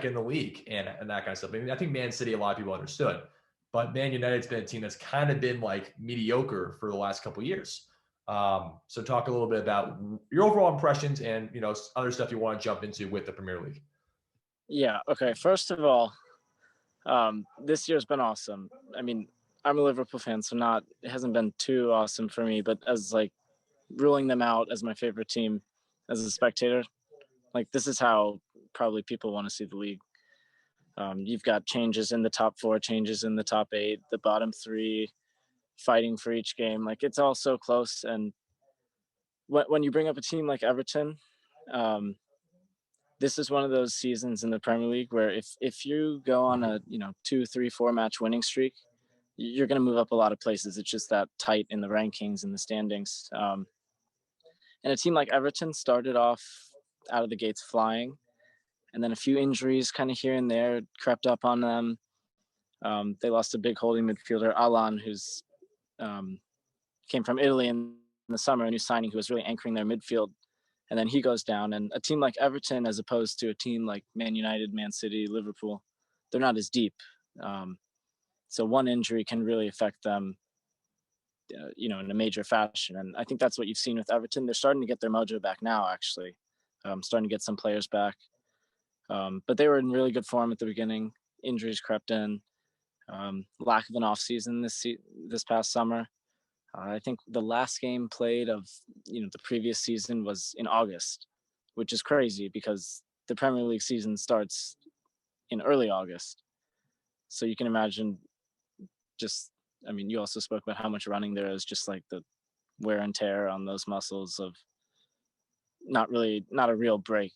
in the league and that kind of stuff. I mean, I think Man City, a lot of people understood, but Man United's been a team that's kind of been like mediocre for the last couple of years. So talk a little bit about your overall impressions and, other stuff you want to jump into with the Premier League. Yeah. Okay. First of all, this year's been awesome. I mean, I'm a Liverpool fan, so it hasn't been too awesome for me, but as like ruling them out as my favorite team as a spectator, like this is how probably people want to see the league. You've got changes in the top 4, changes in the top 8, the bottom 3 fighting for each game. Like it's all so close. And when you bring up a team like Everton, this is one of those seasons in the Premier League where if you go on a 2, 3, 4 match winning streak, you're going to move up a lot of places. It's just that tight in the rankings and the standings. And a team like Everton started off out of the gates flying, and then a few injuries kind of here and there crept up on them. They lost a big holding midfielder, Alan, who's came from Italy in the summer, a new signing who was really anchoring their midfield. And then he goes down. And a team like Everton, as opposed to a team like Man United, Man City, Liverpool, they're not as deep. So one injury can really affect them, in a major fashion. And I think that's what you've seen with Everton. They're starting to get their mojo back now, actually. Starting to get some players back. But they were in really good form at the beginning. Injuries crept in. Lack of an off season this past summer. I think the last game played of the previous season was in August, which is crazy because the Premier League season starts in early August. So you can imagine you also spoke about how much running there is, just like the wear and tear on those muscles of not a real break,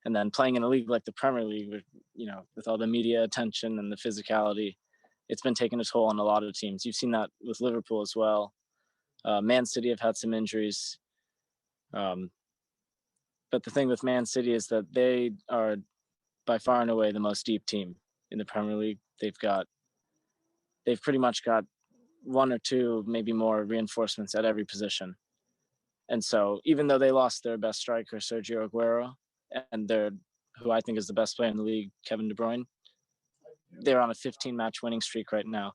and then playing in a league like the Premier League, with all the media attention and the physicality, it's been taking a toll on a lot of teams. You've seen that with Liverpool as well. Man City have had some injuries. But the thing with Man City is that they are by far and away the most deep team in the Premier League. They've pretty much got 1 or 2, maybe more reinforcements at every position. And so even though they lost their best striker, Sergio Aguero, and who I think is the best player in the league, Kevin De Bruyne, they're on a 15-match winning streak right now.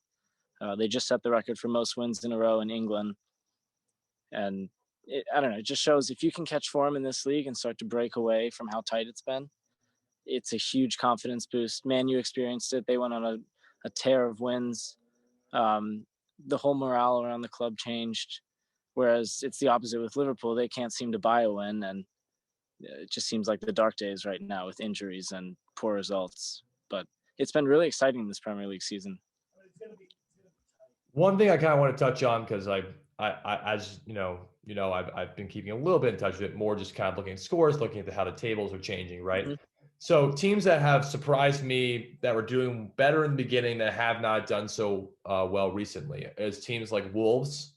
They just set the record for most wins in a row in England. And I don't know, it just shows if you can catch form in this league and start to break away from how tight it's been, it's a huge confidence boost. Man U experienced it. They went on a tear of wins. The whole morale around the club changed. Whereas it's the opposite with Liverpool. They can't seem to buy a win. And it just seems like the dark days right now with injuries and poor results. But it's been really exciting this Premier League season. One thing I kind of want to touch on, because I as I've been keeping a little bit in touch with it, more just kind of looking at scores, looking at how the tables are changing, right? Mm-hmm. So teams that have surprised me that were doing better in the beginning that have not done so well recently is teams like Wolves.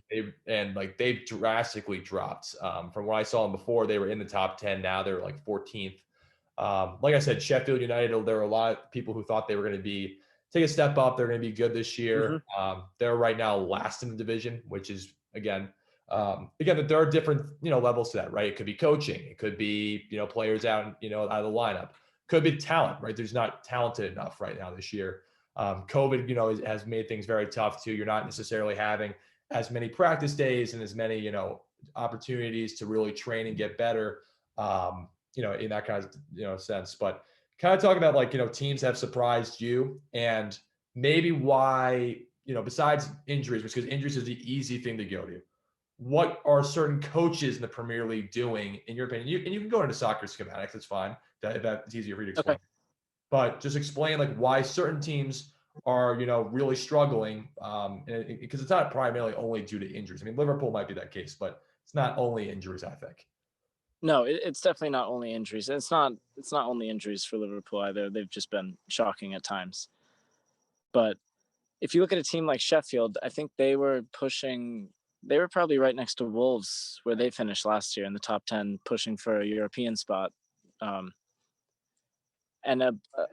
They've drastically dropped. From what I saw them before, they were in the top 10. Now they're like 14th. Like I said, Sheffield United, there were a lot of people who thought they were going to take a step up. They're going to be good this year. Mm-hmm. They're right now last in the division, which is, again, there are different, levels to that, right? It could be coaching. It could be, players out of the lineup. Could be talent, right? There's not talented enough right now this year. COVID, has made things very tough too. You're not necessarily having as many practice days and as many, opportunities to really train and get better, in that kind of, sense. But kind of talking about teams have surprised you and maybe why, besides injuries, because injuries is the easy thing to go to. What are certain coaches in the Premier League doing, in your opinion? You can go into soccer schematics. It's fine. That's easier for you to explain. Okay. But just explain why certain teams are, really struggling, because it's not primarily only due to injuries. I mean, Liverpool might be that case, but it's not only injuries, I think. No, it's definitely not only injuries. It's not only injuries for Liverpool either. They've just been shocking at times. But if you look at a team like Sheffield, I think they were probably right next to Wolves, where they finished last year in the top 10, pushing for a European spot. And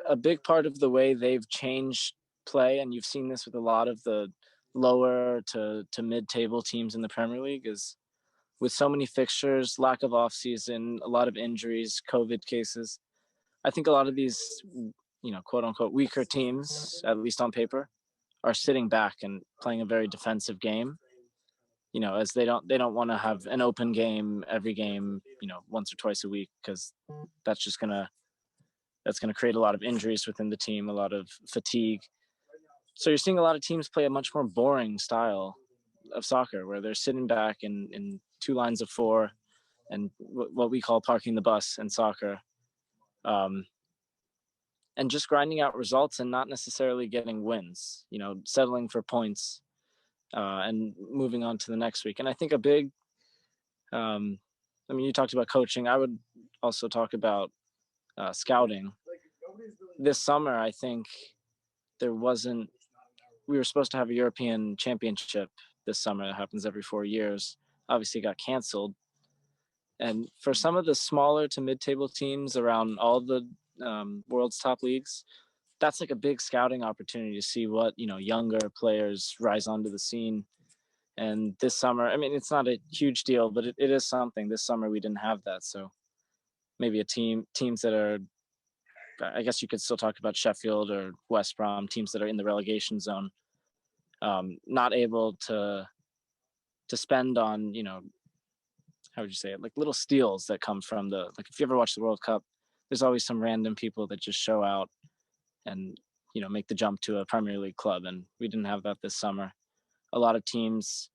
a big part of the way they've changed play, and you've seen this with a lot of the lower to mid-table teams in the Premier League, is with so many fixtures, lack of off-season, a lot of injuries, COVID cases, I think a lot of these, quote unquote weaker teams, at least on paper, are sitting back and playing a very defensive game. As they don't want to have an open game every game, once or twice a week, because that's just gonna create a lot of injuries within the team, a lot of fatigue. So you're seeing a lot of teams play a much more boring style of soccer, where they're sitting back in two lines of four, and what we call parking the bus in soccer, um, and just grinding out results and not necessarily getting wins. Settling for points, and moving on to the next week. And I think a big, you talked about coaching. I would also talk about scouting. This summer, I think there wasn't. We were supposed to have a European Championship this summer. That happens every 4 years. Obviously, it got canceled. And for some of the smaller to mid-table teams around all the world's top leagues, that's like a big scouting opportunity to see what younger players rise onto the scene. And this summer, it's not a huge deal, but it is something. This summer we didn't have that, so maybe teams that are, I guess you could still talk about Sheffield or West Brom, teams that are in the relegation zone, not able to spend on how would you say it, like little steals that come from like if you ever watch the World Cup, there's always some random people that just show out and make the jump to a Premier League club, and we didn't have that this summer. A lot of teams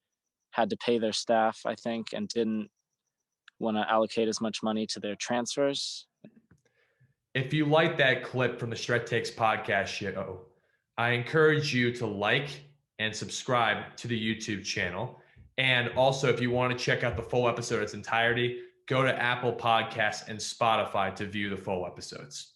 had to pay their staff, I think, and didn't want to allocate as much money to their transfers. If you like that clip from the Shred Takes podcast show, I encourage you to like and subscribe to the YouTube channel. And also, if you want to check out the full episode in its entirety, go to Apple Podcasts and Spotify to view the full episodes.